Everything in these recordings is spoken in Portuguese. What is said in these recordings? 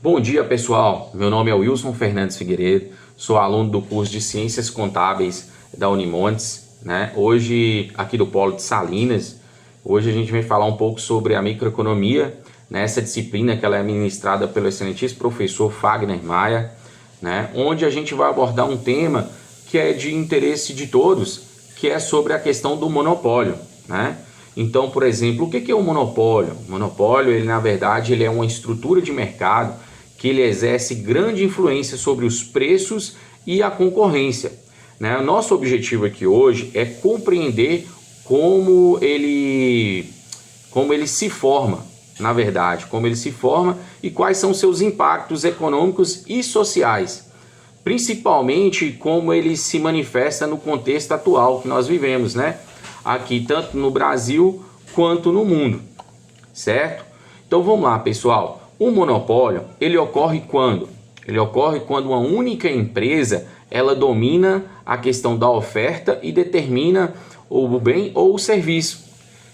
Bom dia, pessoal. Meu nome é Wilson Fernandes Figueiredo, sou aluno do curso de Ciências Contábeis da Unimontes, né? Hoje, aqui do Polo de Salinas, hoje a gente vem falar um pouco sobre a microeconomia, né? Essa disciplina que ela é ministrada pelo excelentíssimo professor Fagner Maia, né? Onde a gente vai abordar um tema que é de interesse de todos, que é sobre a questão do monopólio, né? Então, por exemplo, o que é o monopólio? O monopólio, ele na verdade, ele é uma estrutura de mercado que ele exerce grande influência sobre os preços e a concorrência, né? O nosso objetivo aqui hoje é compreender como ele se forma, na verdade, como ele se forma e quais são seus impactos econômicos e sociais, principalmente como ele se manifesta no contexto atual que nós vivemos, né? Aqui tanto no Brasil quanto no mundo, certo? Então vamos lá, pessoal. O monopólio, ele ocorre quando? Ele ocorre quando uma única empresa, ela domina a questão da oferta e determina o bem ou o serviço.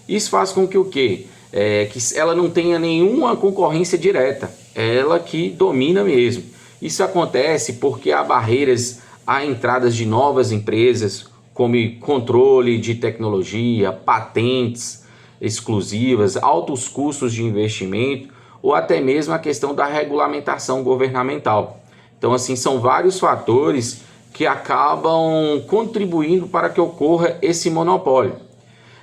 Isso faz com que o quê? Que ela não tenha nenhuma concorrência direta, é ela que domina mesmo. Isso acontece porque há barreiras à entrada de novas empresas, como controle de tecnologia, patentes exclusivas, altos custos de investimento, ou até mesmo a questão da regulamentação governamental. Então, assim, são vários fatores que acabam contribuindo para que ocorra esse monopólio.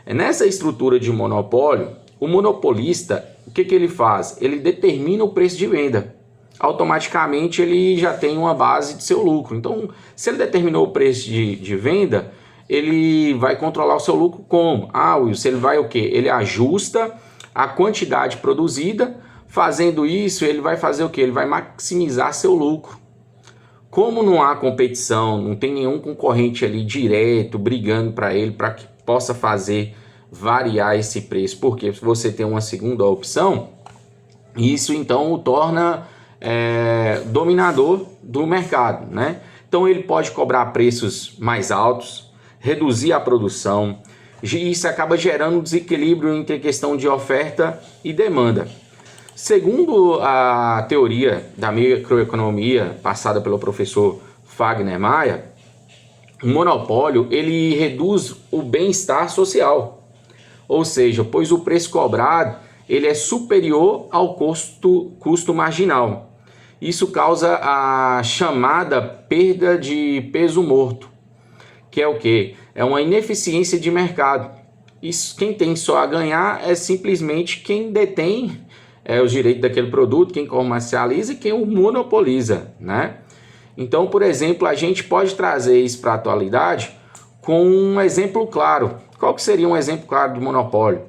Nessa estrutura de monopólio, o monopolista, o que ele faz? Ele determina o preço de venda. Automaticamente ele já tem uma base de seu lucro. Então, se ele determinou o preço de venda, ele vai controlar o seu lucro como? Wilson, ele vai o quê? Ele ajusta a quantidade produzida. Fazendo isso, ele vai fazer o quê? Ele vai maximizar seu lucro. Como não há competição, não tem nenhum concorrente ali direto brigando para ele, para que possa fazer variar esse preço, porque se você tem uma segunda opção, isso então o torna dominador do mercado, né? Então ele pode cobrar preços mais altos, reduzir a produção, e isso acaba gerando um desequilíbrio entre a questão de oferta e demanda. Segundo a teoria da microeconomia passada pelo professor Fagner Maia, o monopólio ele reduz o bem-estar social, ou seja, pois o preço cobrado ele é superior ao custo marginal. Isso causa a chamada perda de peso morto, que é o quê? É uma ineficiência de mercado. Isso, quem tem só a ganhar é simplesmente quem detém os direitos daquele produto, quem comercializa e quem o monopoliza, né? Então, por exemplo, a gente pode trazer isso para a atualidade com um exemplo claro. Qual que seria um exemplo claro do monopólio?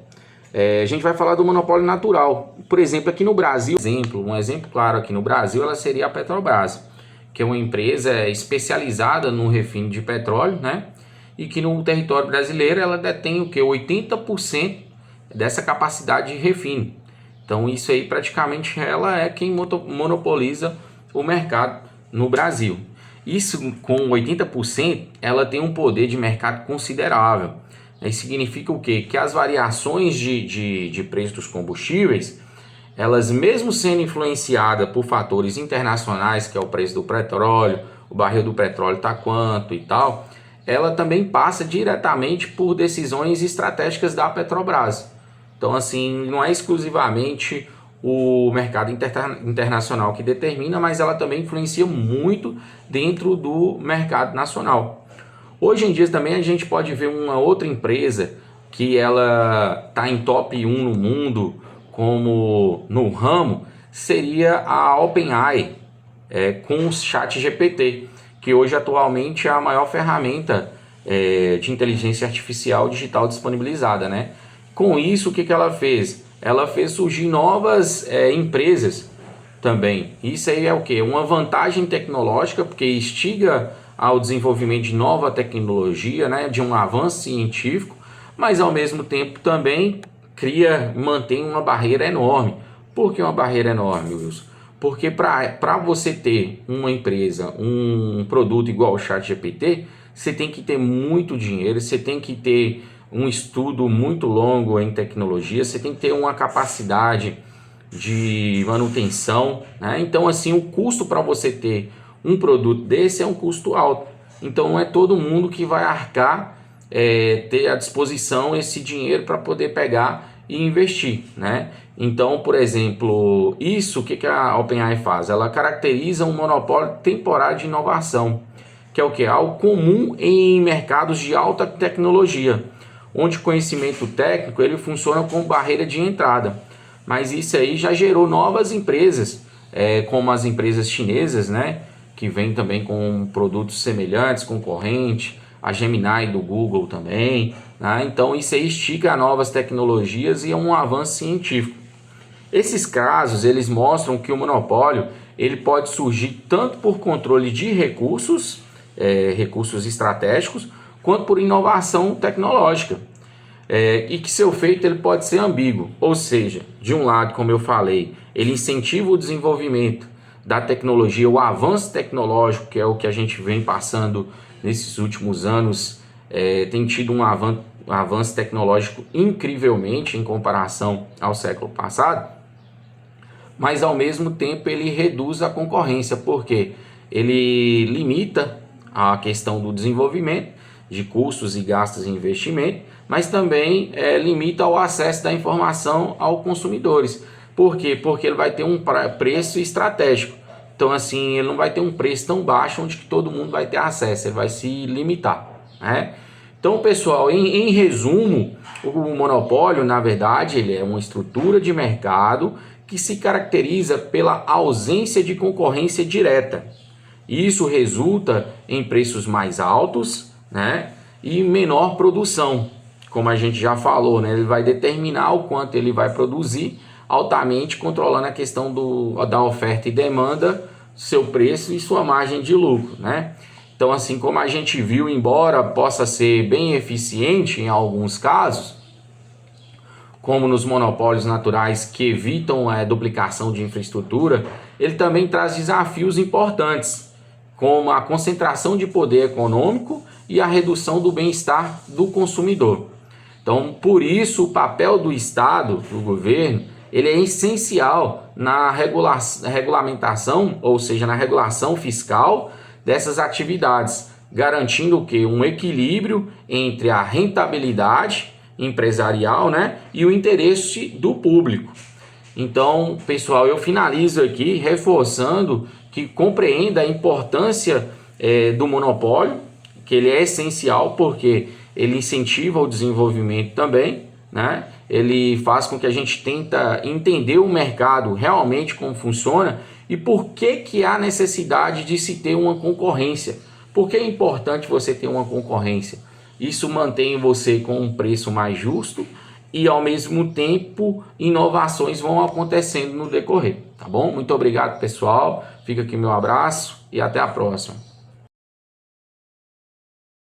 A gente vai falar do monopólio natural. Por exemplo, aqui no Brasil, um exemplo claro aqui no Brasil, ela seria a Petrobras, que é uma empresa especializada no refino de petróleo, né? E que no território brasileiro ela detém o quê? 80% dessa capacidade de refino. Então isso aí praticamente ela é quem monopoliza o mercado no Brasil. Isso com 80% ela tem um poder de mercado considerável. Isso significa o quê? Que as variações de preço dos combustíveis, elas mesmo sendo influenciadas por fatores internacionais, que é o preço do petróleo, o barril do petróleo está quanto e tal, ela também passa diretamente por decisões estratégicas da Petrobras. Então, assim, não é exclusivamente o mercado internacional que determina, mas ela também influencia muito dentro do mercado nacional. Hoje em dia também a gente pode ver uma outra empresa que ela está em top 1 no mundo, como no ramo, seria a OpenAI, com o ChatGPT, que hoje atualmente é a maior ferramenta de inteligência artificial digital disponibilizada, né? Com isso, o que ela fez? Ela fez surgir novas empresas também. Isso aí é o quê? Uma vantagem tecnológica, porque instiga ao desenvolvimento de nova tecnologia, né? De um avanço científico, mas ao mesmo tempo também mantém uma barreira enorme. Por que uma barreira enorme, Wilson? Porque para você ter uma empresa, um produto igual ao ChatGPT, você tem que ter muito dinheiro, você tem que ter um estudo muito longo em tecnologia, você tem que ter uma capacidade de manutenção, né? Então assim, o custo para você ter um produto desse é um custo alto. Então não é todo mundo que vai arcar, ter à disposição esse dinheiro para poder pegar e investir, né? Então, por exemplo, isso, o que a OpenAI faz? Ela caracteriza um monopólio temporário de inovação, que é o que? Algo comum em mercados de alta tecnologia, onde o conhecimento técnico ele funciona como barreira de entrada. Mas isso aí já gerou novas empresas, como as empresas chinesas, né? Que vem também com produtos semelhantes, concorrente, a Gemini do Google também, né? Então isso aí estica novas tecnologias e é um avanço científico. Esses casos eles mostram que o monopólio ele pode surgir tanto por controle de recursos, recursos estratégicos, quanto por inovação tecnológica. E que seu feito ele pode ser ambíguo, ou seja, de um lado, como eu falei, ele incentiva o desenvolvimento da tecnologia, o avanço tecnológico, que é o que a gente vem passando nesses últimos anos, tem tido um avanço tecnológico incrivelmente em comparação ao século passado, mas ao mesmo tempo ele reduz a concorrência, porque ele limita a questão do desenvolvimento, de custos e gastos em investimento, mas também limita o acesso da informação aos consumidores. Por quê? Porque ele vai ter um preço estratégico. Então, assim, ele não vai ter um preço tão baixo onde que todo mundo vai ter acesso, ele vai se limitar, né? Então, pessoal, em resumo, o monopólio, na verdade, ele é uma estrutura de mercado que se caracteriza pela ausência de concorrência direta. Isso resulta em preços mais altos, né? E menor produção. Como a gente já falou, né? Ele vai determinar o quanto ele vai produzir, altamente controlando a questão da oferta e demanda, seu preço e sua margem de lucro, né? Então, assim como a gente viu, embora possa ser bem eficiente em alguns casos, como nos monopólios naturais que evitam a duplicação de infraestrutura, ele também traz desafios importantes, como a concentração de poder econômico e a redução do bem-estar do consumidor. Então, por isso, o papel do Estado, do governo, ele é essencial na regulamentação, ou seja, na regulação fiscal dessas atividades, garantindo o quê? Um equilíbrio entre a rentabilidade empresarial, né, e o interesse do público. Então, pessoal, eu finalizo aqui reforçando que compreenda a importância do monopólio, que ele é essencial porque ele incentiva o desenvolvimento também, né? Ele faz com que a gente tenta entender o mercado realmente como funciona e por que há necessidade de se ter uma concorrência. Por que é importante você ter uma concorrência? Isso mantém você com um preço mais justo e ao mesmo tempo inovações vão acontecendo no decorrer, tá bom? Muito obrigado, pessoal. Fica aqui meu abraço e até a próxima.